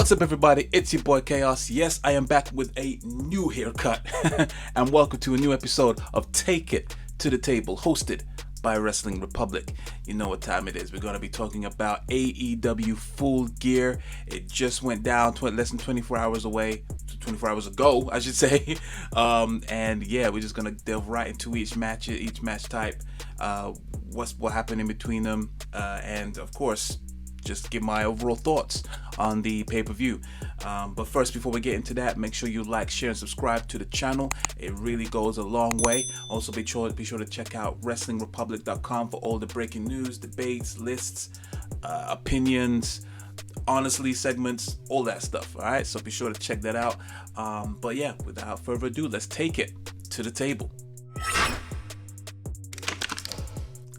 What's up, everybody? It's your boy Chaos. Yes, I am back with a new haircut. And welcome to a new episode of Take It to the Table, hosted by Wrestling Republic. You know what time it is. We're going to be talking about AEW Full Gear. It just went down less than 24 hours away. 24 hours ago, I should say. And yeah, we're just going to delve right into each match type, what happened in between them, and of course, just give my overall thoughts on the pay-per-view. But first, before we get into that, make sure you like, share, and subscribe to the channel. It really goes a long way. Also, be sure to check out WrestlingRepublic.com for all the breaking news, debates, lists, opinions, honestly segments, all that stuff. All right, so be sure to check that out. But yeah, without further ado, let's take it to the table.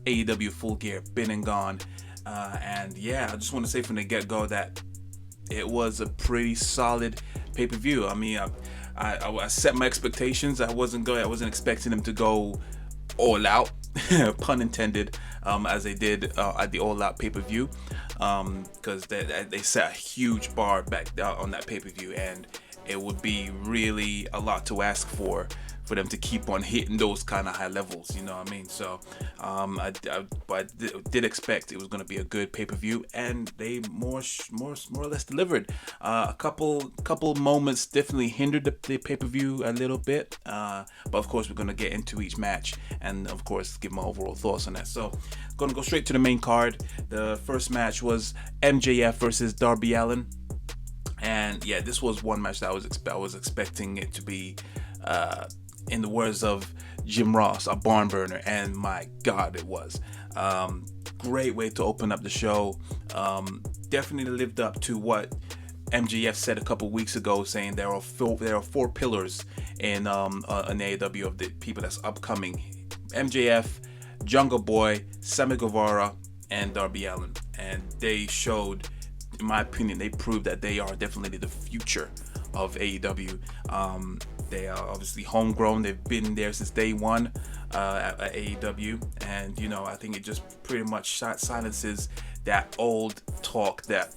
AEW Full Gear, been and gone. And yeah, I just want to say from the get-go that it was a pretty solid pay-per-view. I mean, I set my expectations. I wasn't expecting them to go all out, pun intended, as they did at the All Out pay-per-view, because they set a huge bar back on that pay-per-view, and it would be really a lot to ask for them to keep on hitting those kind of high levels, you know what I mean? So I did expect it was going to be a good pay-per-view, and they more or less delivered. A couple moments definitely hindered the pay-per-view a little bit, but of course we're going to get into each match and of course give my overall thoughts on that. So going to go straight to the main card. The first match was MJF versus Darby Allin, and yeah, this was one match that I was expecting it to be, in the words of Jim Ross, a barn burner, and my God, it was. Great way to open up the show. Definitely lived up to what MJF said a couple weeks ago, saying there are four pillars in an AEW of the people that's upcoming: MJF, Jungle Boy, Sammy Guevara, and Darby Allin. And they showed, in my opinion, they proved that they are definitely the future of AEW. They are obviously homegrown. They've been there since day one at AEW, and you know, I think it just pretty much silences that old talk that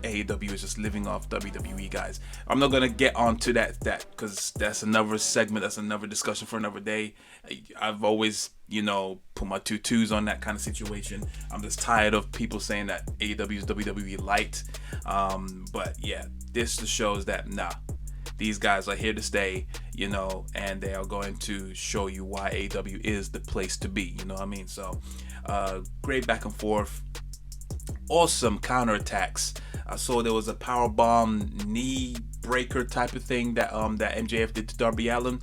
AEW is just living off WWE guys. I'm not gonna get onto that because that's another segment, that's another discussion for another day. I've always, you know, put my 2 2s on that kind of situation. I'm just tired of people saying that AEW is WWE light. But yeah, this just shows that these guys are here to stay, you know, and they are going to show you why AEW is the place to be, you know what I mean? So, great back and forth, awesome counterattacks. I saw there was a powerbomb knee breaker type of thing that MJF did to Darby Allin.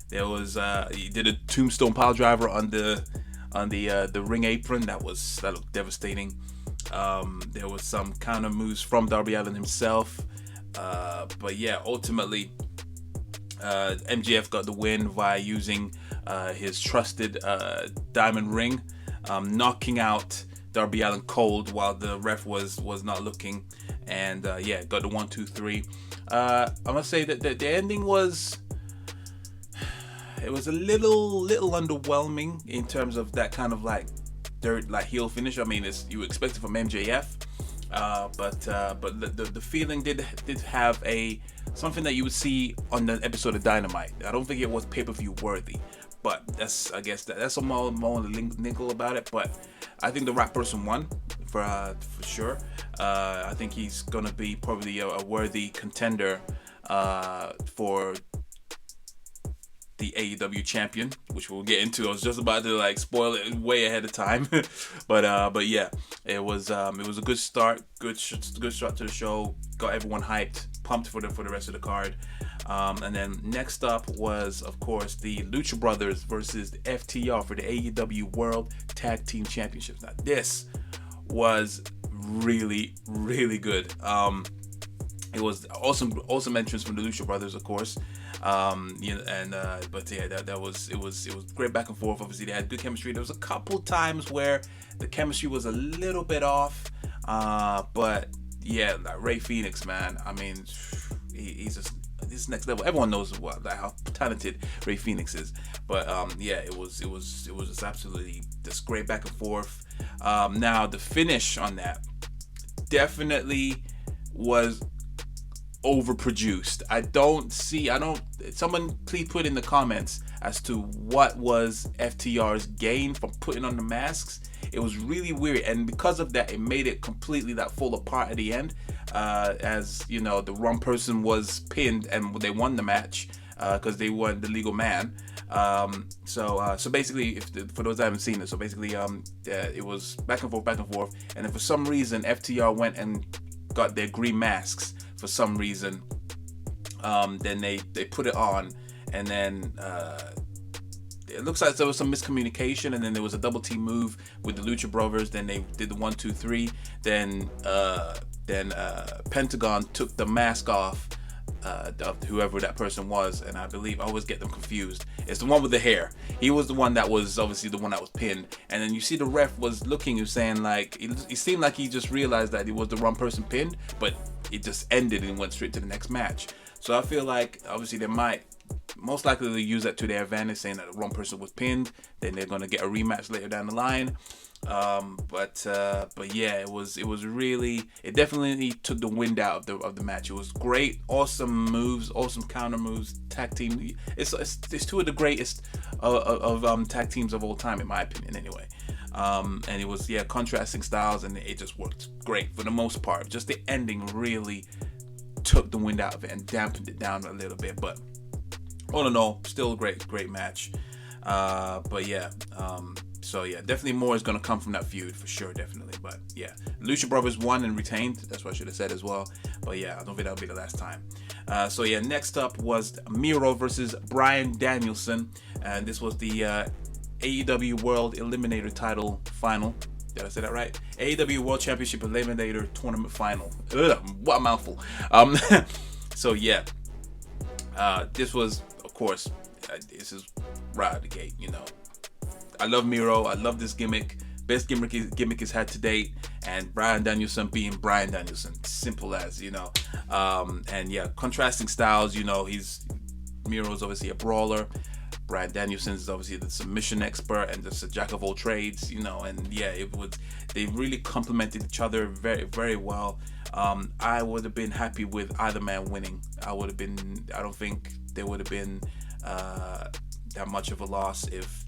There was he did a tombstone pile driver on the ring apron. That looked devastating. There was some counter moves from Darby Allin himself. But yeah, ultimately, MJF got the win via using his trusted diamond ring, knocking out Darby Allin cold while the ref was not looking, and yeah, got the 1, 2, 3. I must say that the ending was a little underwhelming in terms of that kind of like heel finish. I mean, you expect it from MJF. But the feeling did have something that you would see on the episode of Dynamite. I don't think it was pay-per-view worthy, but that's a more nickel about it. But I think the right person won for sure. I think he's gonna be probably a worthy contender for the AEW champion, which we'll get into. I was just about to spoil it way ahead of time, but yeah, it was a good start, good start to the show. Got everyone hyped, pumped for the rest of the card. And then next up was, of course, the Lucha Brothers versus the FTR for the AEW World Tag Team Championships. Now this was really, really good. It was awesome entrance from the Lucha Brothers, of course. You know, and but yeah, it was great back and forth. Obviously, they had good chemistry. There was a couple times where the chemistry was a little bit off, but yeah, like Rey Fenix, man. I mean, he's just this next level. Everyone knows how talented Rey Fenix is. But yeah, it was just absolutely just great back and forth. Now the finish on that definitely was overproduced. Someone please put in the comments as to what was FTR's gain from putting on the masks. It was really weird, and because of that, it made it completely that fall apart at the end. As you know, the wrong person was pinned and they won the match because they won the legal man. So basically, for those that haven't seen it, so basically it was back and forth, and then for some reason FTR went and got their green masks for some reason. Then they put it on, and then it looks like there was some miscommunication, and then there was a double team move with the Lucha Brothers. Then they did the 1, 2, 3. Then Pentagon took the mask off of whoever that person was, and I believe I always get them confused. It's the one with the hair. He was the one that was obviously the one that was pinned, and then you see the ref was looking, he was saying like it seemed like he just realized that it was the wrong person pinned, but it just ended and went straight to the next match. So I feel like obviously they might most likely they'll use that to their advantage, saying that the wrong person was pinned, then they're gonna get a rematch later down the line. But yeah, it definitely took the wind out of the match. It was great, awesome moves, awesome counter moves, tag team. It's two of the greatest of tag teams of all time, in my opinion, anyway. And it was contrasting styles, and it just worked great for the most part. Just the ending really took the wind out of it and dampened it down a little bit, but all in all, still a great match. So yeah, definitely more is going to come from that feud for sure, definitely. But yeah, Lucha Brothers won and retained. That's what I should have said as well. But yeah, I don't think that'll be the last time. So yeah, next up was Miro versus Bryan Danielson, and this was the AEW World Eliminator Title Final. Did I say that right? AEW World Championship Eliminator Tournament Final. Ugh, what a mouthful. So yeah, this was, of course, this is right out of the gate, you know. I love Miro. I love this gimmick. Best gimmick he's had to date. And Bryan Danielson being Bryan Danielson. Simple as, you know. And yeah, contrasting styles, you know. Miro's obviously a brawler. Bryan Danielson is obviously the submission expert and just a jack of all trades, you know. And yeah, they really complemented each other very, very well. I would have been happy with either man winning. I don't think there would have been that much of a loss if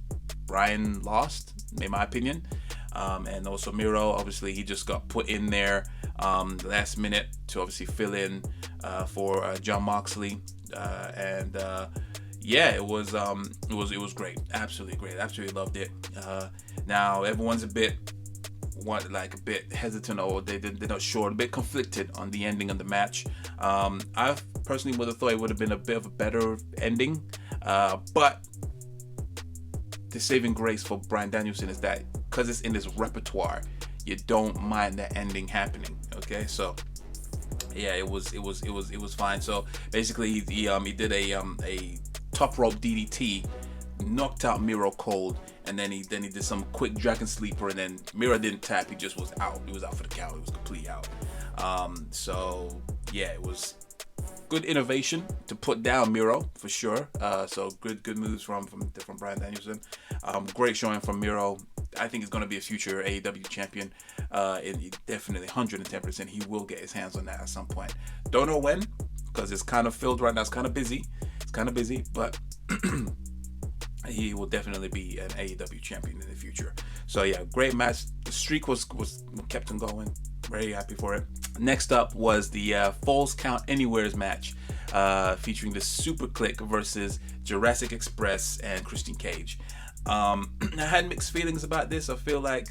Bryan lost, in my opinion. And also Miro, obviously he just got put in there last minute to obviously fill in for Jon Moxley, and yeah, it was great, absolutely great, absolutely loved it. Now everyone's a bit hesitant, or they're not sure, a bit conflicted on the ending of the match. I personally would have thought it would have been a bit of a better ending, but the saving grace for Bryan Danielson is that because it's in his repertoire, you don't mind that ending happening. Okay, so yeah, it was fine. So basically, he did a top rope DDT, knocked out Miro cold, and then he did some quick dragon sleeper, and then Miro didn't tap. He just was out. He was out for the count. He was completely out. So yeah, it was good innovation to put down Miro for sure. So good moves from Bryan Danielson. Great showing from Miro. I think he's going to be a future AEW champion. He definitely 110%. He will get his hands on that at some point. Don't know when, because it's kind of filled right now. It's kind of busy, but he will definitely be an AEW champion in the future. So yeah, great match. The streak was kept on going. Very happy for it. Next up was the Falls Count Anywheres match, featuring the Super Click versus Jurassic Express and Christian Cage. I had mixed feelings about this. I feel like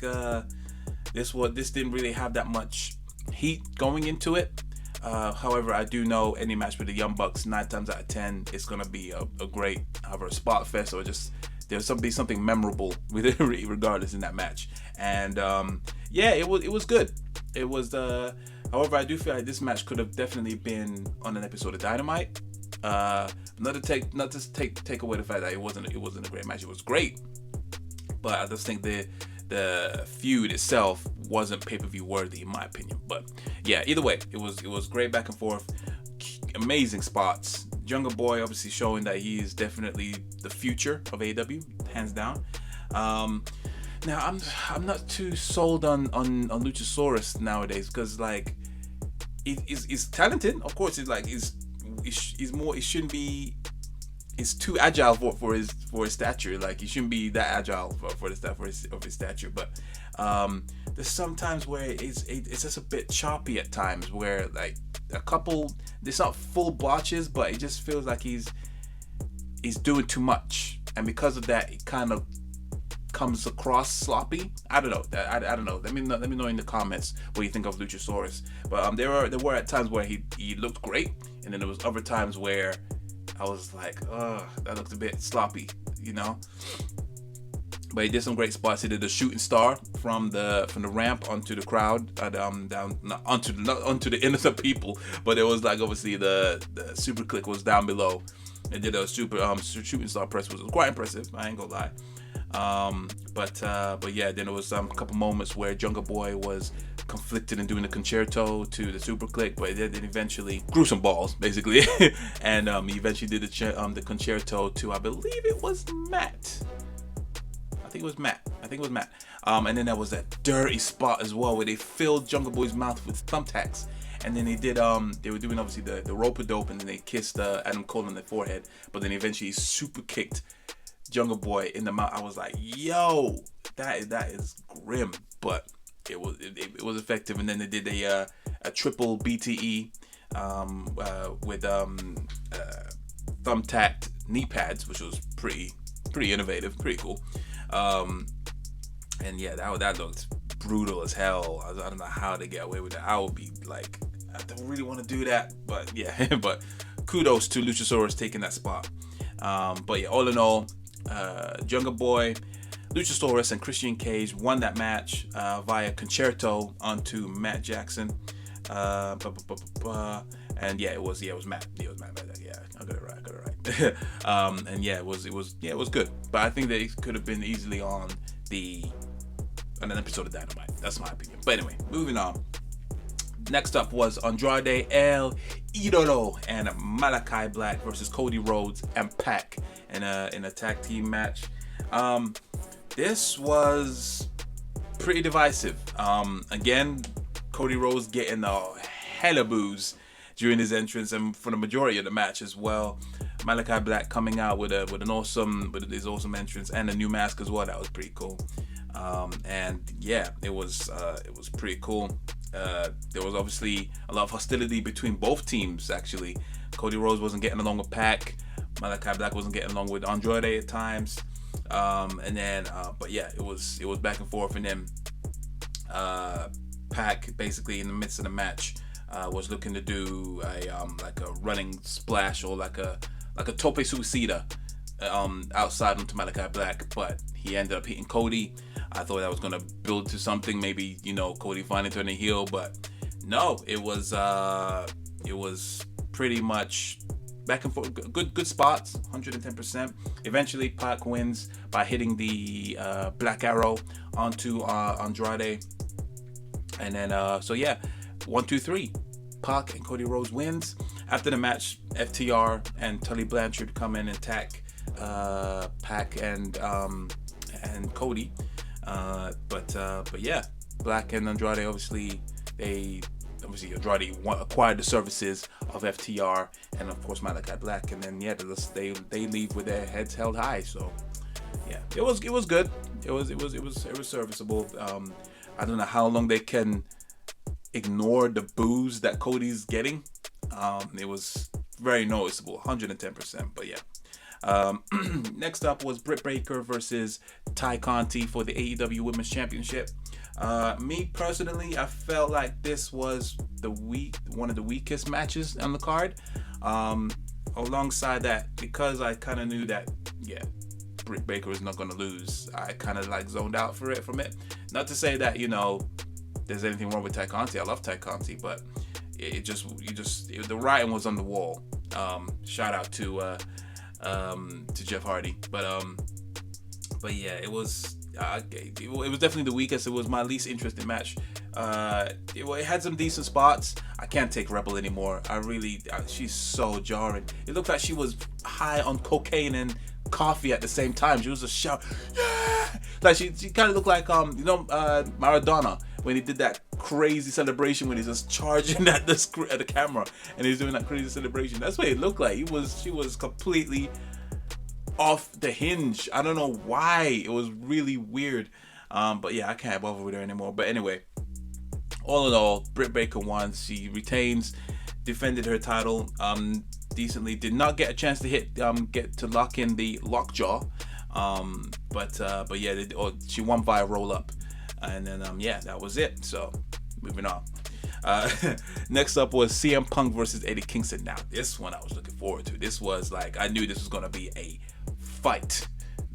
this didn't really have that much heat going into it. However, I do know any match with the Young Bucks, 9 times out of 10, it's gonna be a great, either a spot fest or just there's something memorable with it, regardless in that match. And yeah, it was good. It was. However, I do feel like this match could have definitely been on an episode of Dynamite. Not to take away the fact that it wasn't a great match. It was great, but I just think the feud itself wasn't pay-per-view worthy, in my opinion. But yeah, either way, it was great back and forth, amazing spots. Jungle Boy obviously showing that he is definitely the future of AEW, hands down. Now I'm not too sold on Luchasaurus nowadays, because like he's talented. Of course, he's more. He shouldn't be. He's too agile for his stature. Like, he shouldn't be that agile for his stature. But there's some times where it's just a bit choppy at times. Where like a couple, it's not full botches, but it just feels like he's doing too much, and because of that, it kind of comes across sloppy. I don't know. I don't know. Let me know in the comments what you think of Luchasaurus. But there were at times where he looked great, and then there was other times where I was like, that looked a bit sloppy, you know. But he did some great spots. He did a shooting star from the ramp onto the crowd, down not onto the innocent people, but it was like obviously the super click was down below. And did a super shooting star press, which was quite impressive. I ain't gonna lie. But yeah, then there was a couple moments where Jungle Boy was conflicted in doing the concerto to the super click, but then eventually grew some balls basically, and he eventually did the concerto to, I believe it was Matt. I think it was Matt. And then there was that dirty spot as well where they filled Jungle Boy's mouth with thumbtacks. And then they were doing obviously the rope-a-dope, and then they kissed Adam Cole on the forehead. But then eventually super kicked Jungle Boy in the mouth. I was like, yo, that is grim, but it was effective. And then they did a triple BTE with thumbtacked knee pads, which was pretty innovative, pretty cool. And yeah, that looked brutal as hell. I don't know how they get away with that. I would be like, I don't really want to do that, but yeah. But kudos to Luchasaurus taking that spot. But yeah, all in all, Jungle Boy, Luchasaurus, and Christian Cage won that match via concerto onto Matt Jackson. And yeah, it was Matt. Yeah, I got it right. And yeah, it was good. But I think that it could have been easily on an episode of Dynamite. That's my opinion. But anyway, moving on. Next up was Andrade El Idolo and Malachi Black versus Cody Rhodes and Pac in a tag team match. This was pretty divisive. Again, Cody Rhodes getting a hella boos during his entrance, and for the majority of the match as well. Malachi Black coming out with his awesome entrance and a new mask as well. That was pretty cool. And yeah, it was pretty cool. There was obviously a lot of hostility between both teams. Actually, Cody Rhodes wasn't getting along with Pac. Malachi Black wasn't getting along with Andrade at times. And then, but yeah, it was back and forth. And then Pac basically in the midst of the match was looking to do like a running splash or like a tope suicida outside onto Malachi Black, but he ended up hitting Cody. I thought that was gonna build to something, maybe, you know, Cody finally turning heel, but no, it was pretty much back and forth. Good spots, 110%. Eventually, Pac wins by hitting the Black Arrow onto Andrade, and then so yeah, 1, 2, 3. Pac and Cody Rhodes wins. After the match, FTR and Tully Blanchard come in and attack Pac and Cody. But yeah, Black and Andrade obviously Andrade acquired the services of FTR and of course Malachi Black, and then yeah, they leave with their heads held high. So yeah, it was good. It was serviceable. I don't know how long they can ignore the boos that Cody's getting. It was very noticeable, 110%. But yeah. Next up was Britt Baker versus Ty Conti for the AEW Women's Championship. Me personally, I felt like this was one of the weakest matches on the card. Alongside that, because I kind of knew that, yeah, Britt Baker was not going to lose, I kind of like zoned out from it. Not to say that, you know, there's anything wrong with Ty Conti. I love Ty Conti, but the writing was on the wall. Shout out to Jeff Hardy, but yeah, it was definitely the weakest. It was my least interesting match. It had some decent spots. I can't take Rebel anymore. She's so jarring. It looked like she was high on cocaine and coffee at the same time. She was a shout, yeah! Like she kind of looked like Maradona when he did that crazy celebration when he's just charging at the camera and he's doing that crazy celebration. That's what it looked like. She was completely off the hinge. I don't know why. It was really weird. But yeah, I can't bother with her anymore. But anyway, all in all, Britt Baker won. She retains, defended her title decently. Did not get a chance to get to lock in the lockjaw. But yeah, she won via roll up, and then yeah, that was it. So moving on. Next up was CM Punk versus Eddie Kingston. Now this one I was looking forward to. This was like, I knew this was gonna be a fight,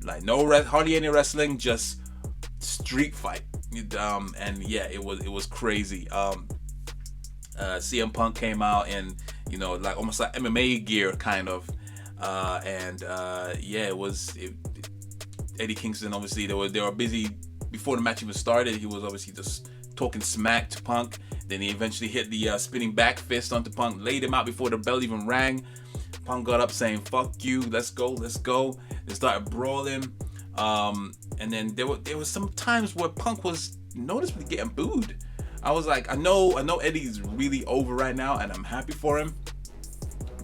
like hardly any wrestling, just street fight. And yeah, it was crazy. CM Punk came out in, like almost like MMA gear kind of, and yeah, Eddie Kingston, obviously they were busy before the match even started. He was obviously just talking smack to Punk. Then he eventually hit the spinning back fist onto Punk, laid him out before the bell even rang. Punk got up saying, "Fuck you, let's go." They started brawling, and then there was some times where Punk was noticeably getting booed. I was like, I know Eddie's really over right now, and I'm happy for him.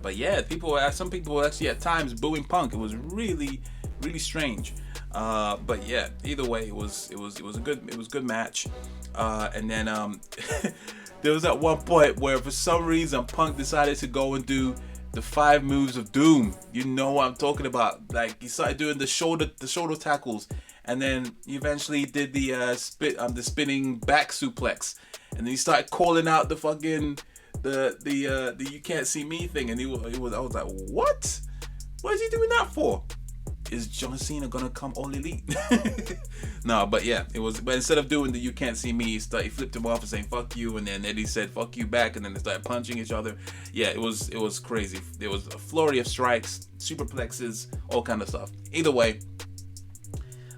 But yeah, some people were actually at times booing Punk. It was really, really strange. But yeah, either way, it was a good match. And then there was at one point where for some reason Punk decided to go and do the 5 moves of doom. You know what I'm talking about. Like, he started doing the shoulder tackles, and then he eventually did the spinning back suplex, and then he started calling out the fucking the you can't see me thing, and I was like, what is he doing that for? Is John Cena gonna come all elite? No, but yeah, but instead of doing the you can't see me, he flipped him off and saying fuck you, and then Eddie said fuck you back, and then they started punching each other. Yeah, it was crazy. There was a flurry of strikes, superplexes, all kind of stuff. Either way,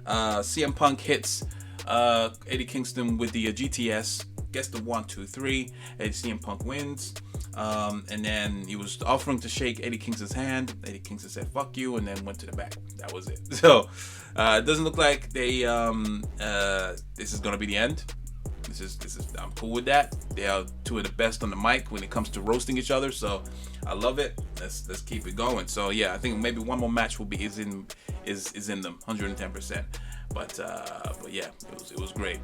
CM Punk hits Eddie Kingston with the GTS, gets the 1, 2, 3. CM Punk wins. And then he was offering to shake Eddie Kingston's hand. Eddie Kingston said "fuck you" and then went to the back. That was it. So it doesn't look like this is gonna be the end. This is I'm cool with that. They are two of the best on the mic when it comes to roasting each other. So I love it. Let's keep it going. So yeah, I think maybe one more match is in them 110%. But yeah, it was great.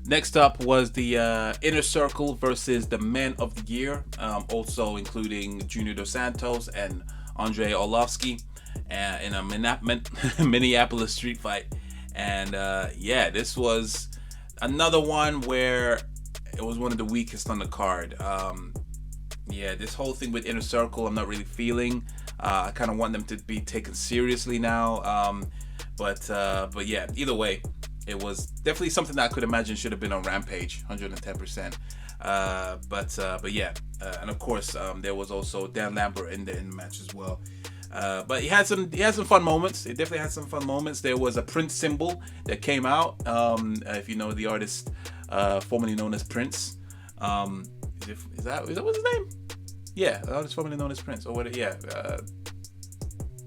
Next up was the Inner Circle versus the Men of the Year, also including Junior Dos Santos and Andrei Arlovski, in a Minneapolis street fight. And yeah, this was another one where it was one of the weakest on the card. Yeah, this whole thing with Inner Circle, I'm not really feeling. I kind of want them to be taken seriously now. But yeah, either way, it was definitely something that I could imagine should have been on Rampage, 110%. But yeah, and of course there was also Dan Lambert in the match as well. But he had some fun moments. It definitely had some fun moments. There was a Prince symbol that came out. If you know the artist, formerly known as Prince. Is that what's his name? Yeah, the artist formerly known as Prince. Or what? Yeah.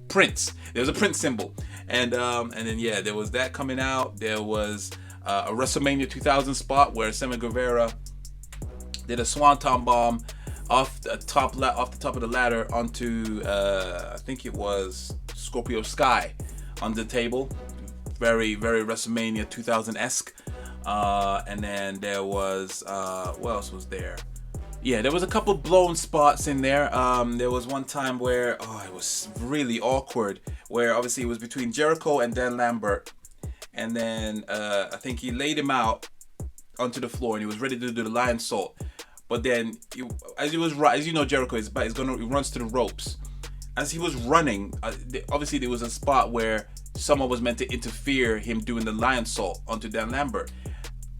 Prince. There was a Prince symbol, and then yeah, there was that coming out. There was a WrestleMania 2000 spot where Sammy Guevara did a swanton bomb off the top of the ladder onto I think it was Scorpio Sky on the table. Very, very WrestleMania 2000-esque. And then there was what else was there? Yeah, there was a couple blown spots in there. There was one time where it was really awkward, where obviously it was between Jericho and Dan Lambert, and then I think he laid him out onto the floor and he was ready to do the lion salt. But then, as you know, Jericho he runs to the ropes. As he was running, obviously there was a spot where someone was meant to interfere him doing the lion salt onto Dan Lambert.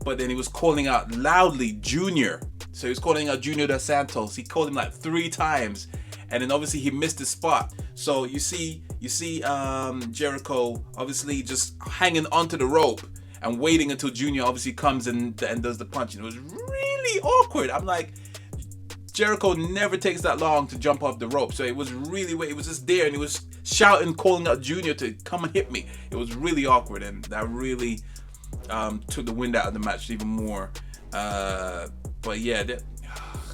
But then he was calling out loudly Junior. So he was calling out Junior Dos Santos. He called him like 3 times, and then obviously he missed the spot. So you see Jericho obviously just hanging onto the rope and waiting until Junior obviously comes and does the punch. And it was really awkward. I'm like, Jericho never takes that long to jump off the rope. So it was just there, and he was shouting, calling out Junior to come and hit me. It was really awkward, and that really took the wind out of the match even more. But yeah,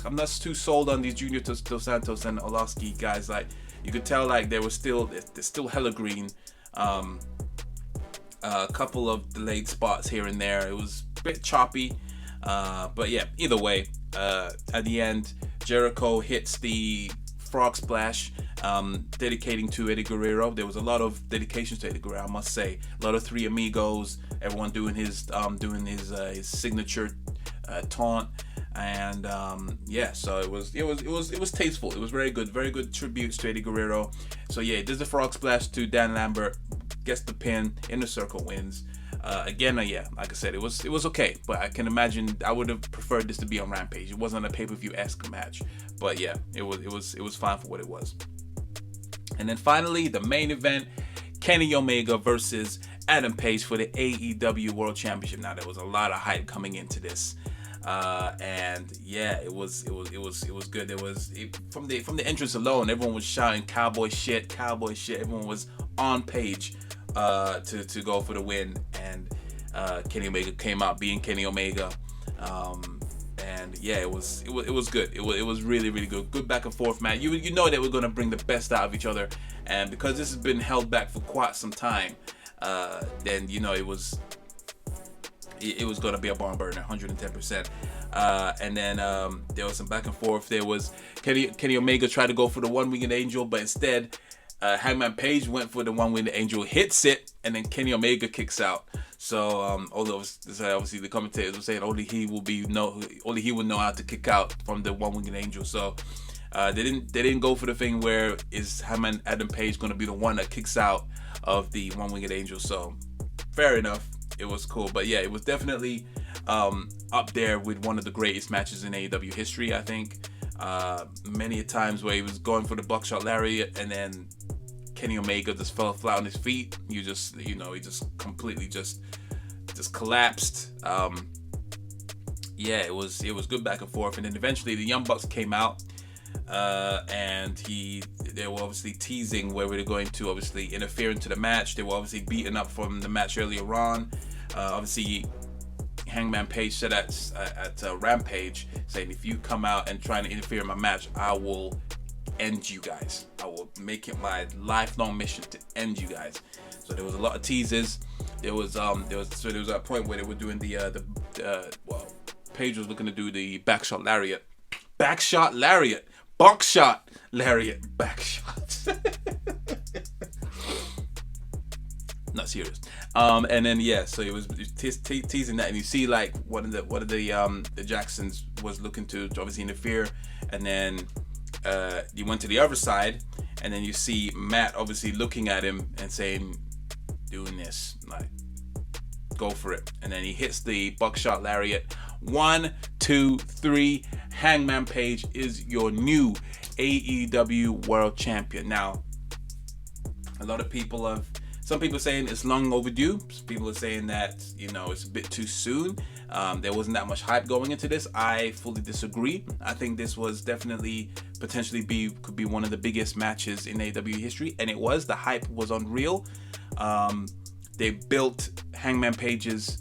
I'm not too sold on these Junior Dos Santos and Orlovsky guys. Like, you could tell like they're still hella green. A couple of delayed spots here and there. It was a bit choppy. But yeah, either way, at the end, Jericho hits the frog splash, dedicating to Eddie Guerrero. There was a lot of dedications to Eddie Guerrero, I must say. A lot of Three Amigos, everyone doing his signature taunt, and yeah, so it was tasteful. It was very good tributes to Eddie Guerrero. So yeah, does the frog splash to Dan Lambert, gets the pin, Inner Circle wins. Again, yeah, like I said, it was okay, but I can imagine I would have preferred this to be on Rampage. It wasn't a pay-per-view-esque match, but yeah, it was fine for what it was. And then finally, the main event, Kenny Omega versus Adam Page for the AEW World Championship. Now, there was a lot of hype coming into this, and yeah, it was good. From the entrance alone, everyone was shouting cowboy shit. Everyone was on Page to go for the win, and Kenny Omega came out being Kenny Omega, and yeah, it was good. It was really good. Good back and forth, man. You know that we're gonna bring the best out of each other, and because this has been held back for quite some time, then you know it was gonna be a barn burner, 110%. And then there was some back and forth. There was Kenny Omega tried to go for the one-winged angel, but instead Hangman Page went for the one-winged angel, hits it, and then Kenny Omega kicks out. So although obviously the commentators were saying only he would know how to kick out from the one-winged angel. So they didn't go for the thing where is Hangman Adam Page going to be the one that kicks out of the one-winged angel. So fair enough, it was cool. But yeah, it was definitely up there with one of the greatest matches in AEW history, I think. Many times where he was going for the buckshot lariat, and then Kenny Omega just fell flat on his feet. He just completely just collapsed. Yeah, it was good back and forth, and then eventually the Young Bucks came out, and they were obviously teasing where we were going to obviously interfere into the match. They were obviously beaten up from the match earlier on. Obviously, Hangman Page said at Rampage, saying, if you come out and try to interfere in my match, I will end you guys. I will make it my lifelong mission to end you guys. So there was a lot of teases. There was a point where they were doing Page was looking to do the buckshot lariat, backshot. Not serious. And then yeah, so it was teasing that, and you see like one of the Jacksons was looking to obviously interfere, and then you went to the other side, and then you see Matt obviously looking at him and saying, doing this, like, go for it. And then he hits the buckshot lariat. 1, 2, 3. Hangman Page is your new AEW World Champion. Now, a lot of people some people are saying it's long overdue. Some people are saying that, it's a bit too soon. There wasn't that much hype going into this. I fully disagree. I think this was definitely could be one of the biggest matches in AEW history, and it was. The hype was unreal. They built Hangman Page's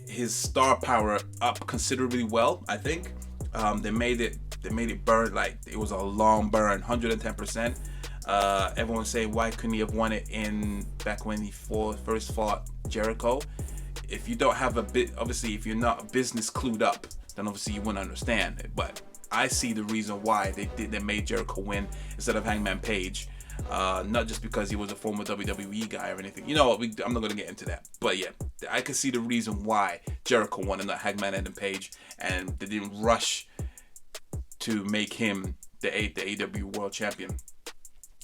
his star power up considerably well, I think. They made it burn like it was a long burn, 110%. Everyone's saying, why couldn't he have won it back when he first fought Jericho? If you don't have obviously if you're not business clued up, then obviously you wouldn't understand it. But I see the reason why they made Jericho win instead of Hangman Page. Not just because he was a former WWE guy or anything. I'm not going to get into that. But yeah, I can see the reason why Jericho won and not Hangman Adam Page, and they didn't rush to make him the AEW World Champion.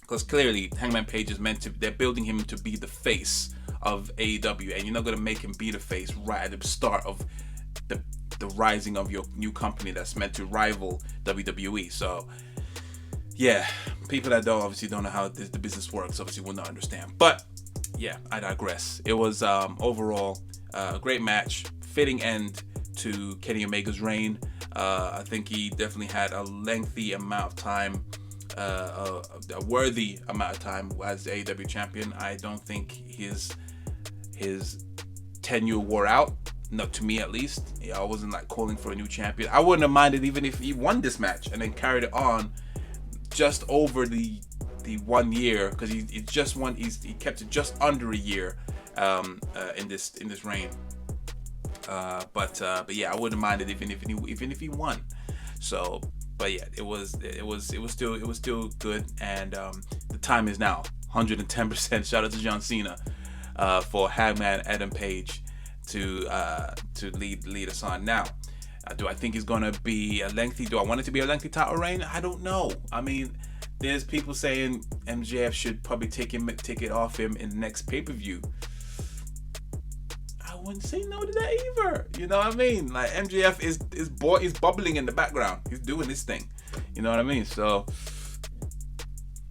Because clearly, Hangman Page is they're building him to be the face of AEW, and you're not going to make him be the face right at the start of the rising of your new company that's meant to rival WWE. So, yeah, people that obviously don't know how the business works obviously will not understand. But, yeah, I digress. It was overall a great match, fitting end to Kenny Omega's reign. I think he definitely had a lengthy amount of time, a worthy amount of time as the AEW champion. I don't think his tenure wore out. No, to me at least. Yeah, I wasn't like calling for a new champion. I wouldn't have minded even if he won this match and then carried it on just over the 1 year, because he just won. He kept it just under a year in this reign. But yeah, I wouldn't have minded even if he won. So, but yeah, it was still good, and the time is now 110%. Shout out to John Cena for Hangman Adam Page to lead us on. Now, do I think it's gonna be a lengthy? Do I want it to be a lengthy title reign? I don't know. I mean, there's people saying MJF should probably take it off him in the next pay-per-view. I wouldn't say no to that either. You know what I mean? Like, MJF is bubbling in the background. He's doing this thing. You know what I mean? So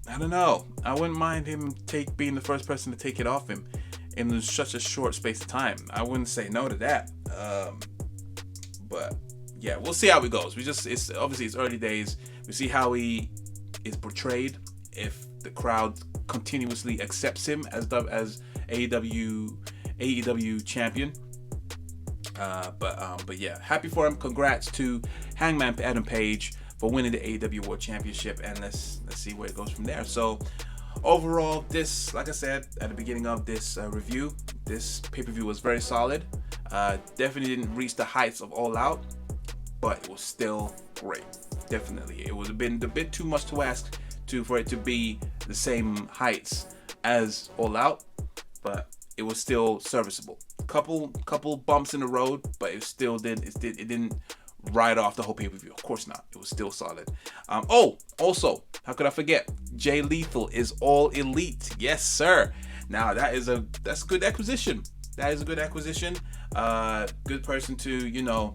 I don't know. I wouldn't mind him being the first person to take it off him in such a short space of time. I wouldn't say no to that. But yeah, we'll see how it goes. It's obviously it's early days. We see how he is portrayed. If the crowd continuously accepts him as AEW champion. But yeah, happy for him. Congrats to Hangman Adam Page for winning the AEW World Championship, and let's see where it goes from there. So overall, this, like I said at the beginning of this review, this pay-per-view was very solid. Definitely didn't reach the heights of All Out, but it was still great. Definitely, it was a bit too much to ask for it to be the same heights as All Out, but it was still serviceable. Couple bumps in the road, but it didn't ride off the whole pay-per-view. Of course not. It was still solid. Also, how could I forget? Jay Lethal is All Elite. Yes, sir. Now that's a good acquisition. That is a good acquisition. Good person to,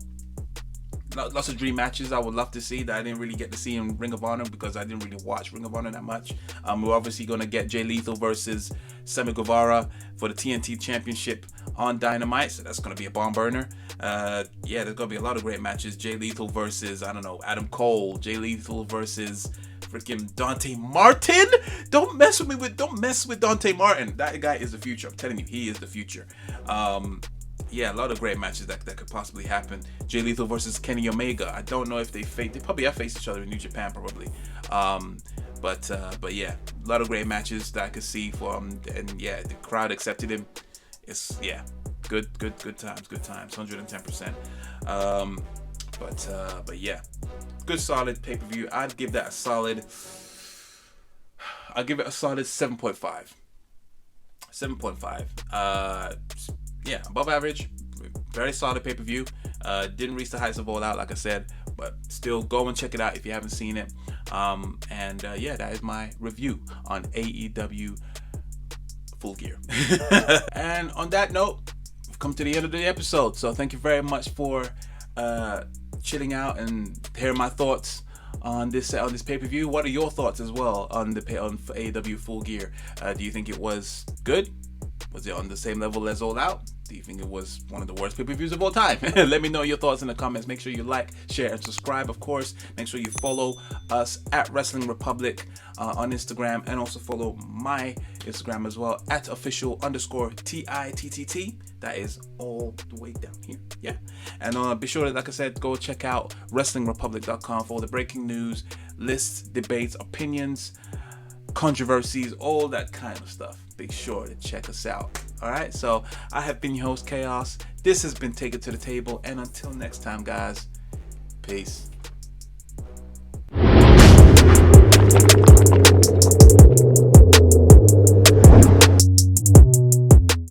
lots of dream matches I would love to see that I didn't really get to see in Ring of Honor because I didn't really watch Ring of Honor that much. We're obviously going to get Jay Lethal versus Sammy Guevara for the TNT Championship on Dynamite, so that's going to be a bomb burner. Yeah, there's going to be a lot of great matches. Jay Lethal versus, I don't know, Adam Cole. Jay Lethal versus freaking Dante Martin. Don't mess with Dante Martin. That guy is the future. I'm telling you, he is the future. Yeah, a lot of great matches that could possibly happen. Jay Lethal versus Kenny Omega. I don't know if they probably have faced each other in New Japan, probably. But yeah, a lot of great matches that I could see for him. And yeah, the crowd accepted him. It's good times, 110%. But yeah, good solid pay-per-view. I'd give it a solid 7.5. 7.5. Yeah, above average. Very solid pay-per-view. Didn't reach the heights of All Out, like I said, but still go and check it out if you haven't seen it. Yeah, that is my review on AEW Full Gear. And on that note, we've come to the end of the episode. So thank you very much for chilling out and hearing my thoughts on this pay-per-view. What are your thoughts as well on AEW Full Gear? Do you think it was good? Was it on the same level as All Out? Do you think it was one of the worst pay-per-views of all time? Let me know your thoughts in the comments. Make sure you like, share, and subscribe, of course. Make sure you follow us at Wrestling Republic on Instagram, and also follow my Instagram as well at official_TITTT. That is all the way down here. Yeah. And be sure to, like I said, go check out WrestlingRepublic.com for all the breaking news, lists, debates, opinions, controversies, all that kind of stuff. Be sure to check us out. Alright, so I have been your host, Chaos. This has been Take It to the Table, and until next time, guys, peace.